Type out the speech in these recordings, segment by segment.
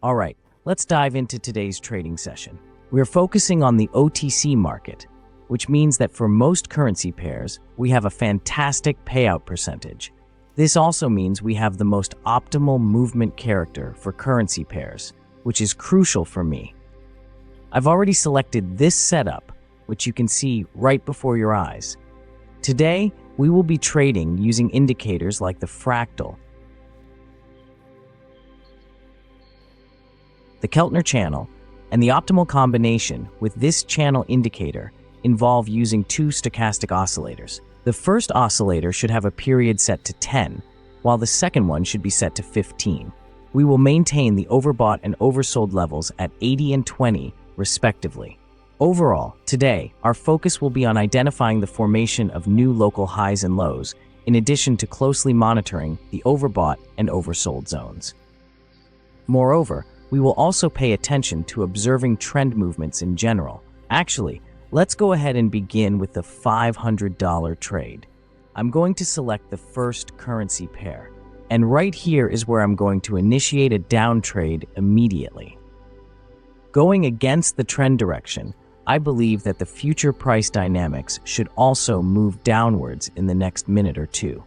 All right, let's dive into today's trading session. We're focusing on the OTC market, which means that for most currency pairs, we have a fantastic payout percentage. This also means we have the most optimal movement character for currency pairs, which is crucial for me. I've already selected this setup, which you can see right before your eyes. Today, we will be trading using indicators like the fractal, the Keltner channel, and the optimal combination with this channel indicator involve using two stochastic oscillators. The first oscillator should have a period set to 10, while the second one should be set to 15. We will maintain the overbought and oversold levels at 80 and 20, respectively. Overall, today, our focus will be on identifying the formation of new local highs and lows, in addition to closely monitoring the overbought and oversold zones. Moreover, we will also pay attention to observing trend movements in general. Actually, let's go ahead and begin with the $500 trade. I'm going to select the first currency pair, and right here is where I'm going to initiate a down trade immediately. Going against the trend direction, I believe that the future price dynamics should also move downwards in the next minute or two.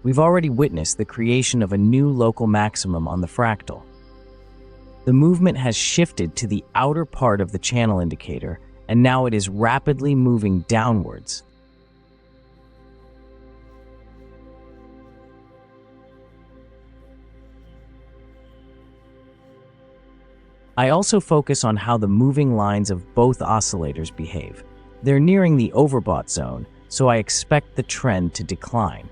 We've already witnessed the creation of a new local maximum on the fractal. The movement has shifted to the outer part of the channel indicator, and now it is rapidly moving downwards. I also focus on how the moving lines of both oscillators behave. They're nearing the overbought zone, so I expect the trend to decline.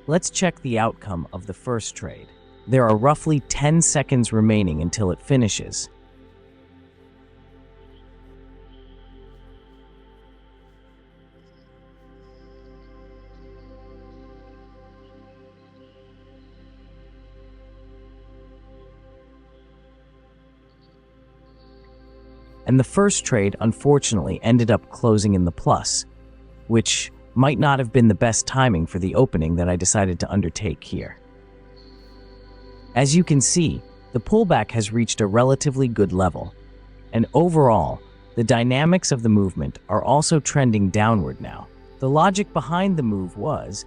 Let's check the outcome of the first trade. There are roughly 10 seconds remaining until it finishes. And the first trade unfortunately ended up closing in the plus, which might not have been the best timing for the opening that I decided to undertake here. As you can see, the pullback has reached a relatively good level, and overall, the dynamics of the movement are also trending downward now. The logic behind the move was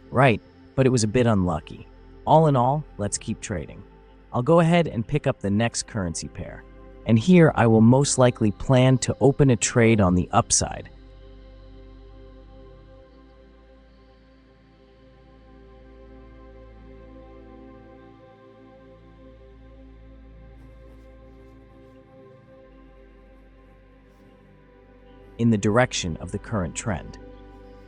right, but it was a bit unlucky. All in all, let's keep trading. I'll go ahead and pick up the next currency pair, and here I will most likely plan to open a trade on the upside. In the direction of the current trend.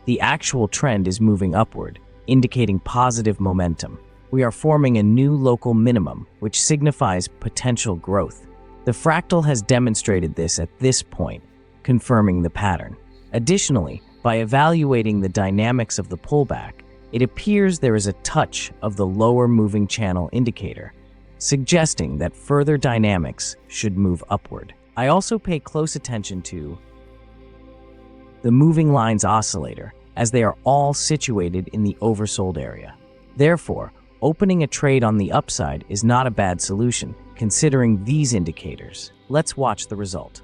The actual trend is moving upward, indicating positive momentum. We are forming a new local minimum, which signifies potential growth. The fractal has demonstrated this at this point, confirming the pattern. Additionally, by evaluating the dynamics of the pullback, it appears there is a touch of the lower moving channel indicator, suggesting that further dynamics should move upward. I also pay close attention to the moving lines oscillator, as they are all situated in the oversold area. Therefore, opening a trade on the upside is not a bad solution, considering these indicators. Let's watch the result.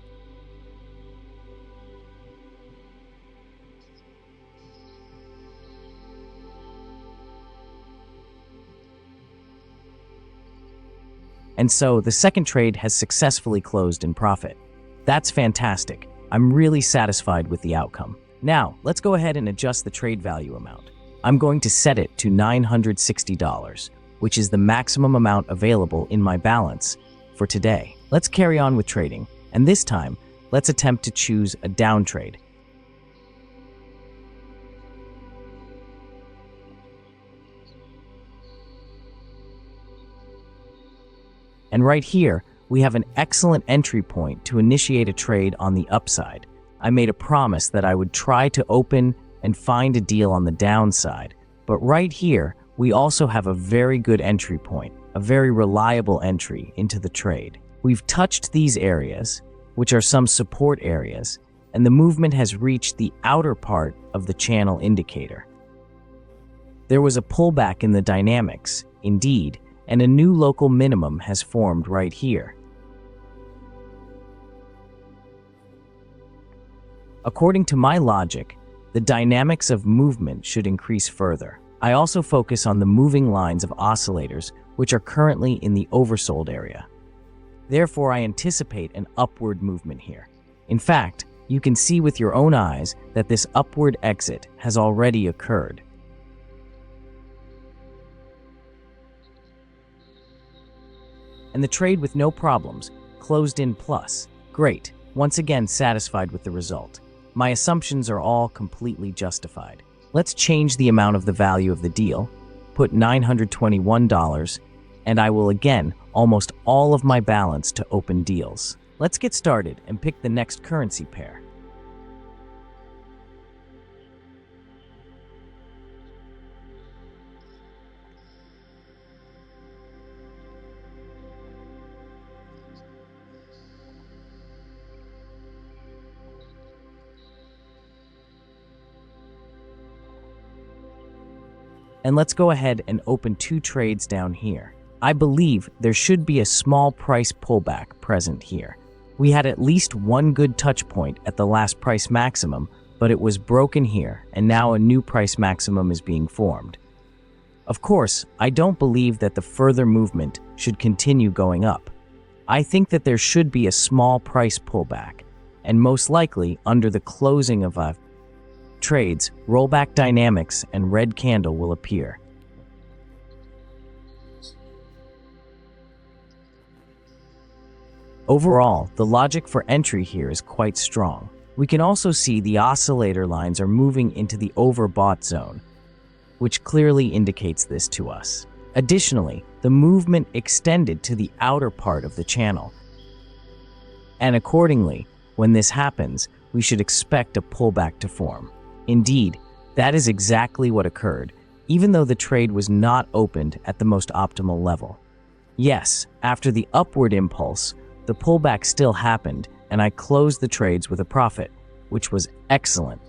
And so, the second trade has successfully closed in profit. That's fantastic. I'm really satisfied with the outcome. Now, let's go ahead and adjust the trade value amount. I'm going to set it to $960, which is the maximum amount available in my balance for today. Let's carry on with trading, and this time, let's attempt to choose a down trade. And right here, we have an excellent entry point to initiate a trade on the upside. I made a promise that I would try to open and find a deal on the downside, but right here, we also have a very good entry point, a very reliable entry into the trade. We've touched these areas, which are some support areas, and the movement has reached the outer part of the channel indicator. There was a pullback in the dynamics, indeed, and a new local minimum has formed right here. According to my logic, the dynamics of movement should increase further. I also focus on the moving lines of oscillators, which are currently in the oversold area. Therefore, I anticipate an upward movement here. In fact, you can see with your own eyes that this upward exit has already occurred. And the trade with no problems closed in plus. Great, once again satisfied with the result. My assumptions are all completely justified. Let's change the amount of the value of the deal, put $921, and I will again almost all of my balance to open deals. Let's get started and pick the next currency pair. And let's go ahead and open 2 trades down here. I believe there should be a small price pullback present here. We had at least one good touch point at the last price maximum, but it was broken here, and now a new price maximum is being formed. Of course, I don't believe that the further movement should continue going up. I think that there should be a small price pullback, and most likely under the closing of trades, rollback dynamics and red candle will appear. Overall, the logic for entry here is quite strong. We can also see the oscillator lines are moving into the overbought zone, which clearly indicates this to us. Additionally, the movement extended to the outer part of the channel. And accordingly, when this happens, we should expect a pullback to form. Indeed, that is exactly what occurred, even though the trade was not opened at the most optimal level. Yes, after the upward impulse, the pullback still happened, and I closed the trades with a profit, which was excellent.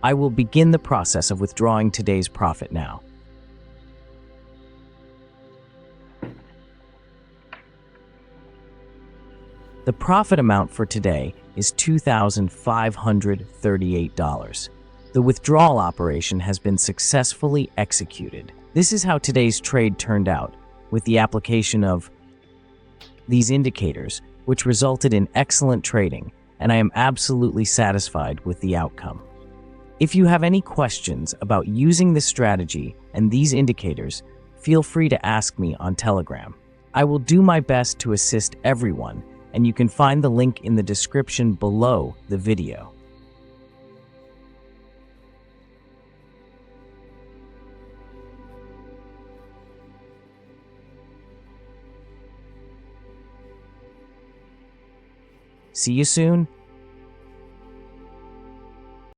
I will begin the process of withdrawing today's profit now. The profit amount for today is $2,538. The withdrawal operation has been successfully executed. This is how today's trade turned out, with the application of these indicators, which resulted in excellent trading, and I am absolutely satisfied with the outcome. If you have any questions about using this strategy and these indicators, feel free to ask me on Telegram. I will do my best to assist everyone, and you can find the link in the description below the video. See you soon.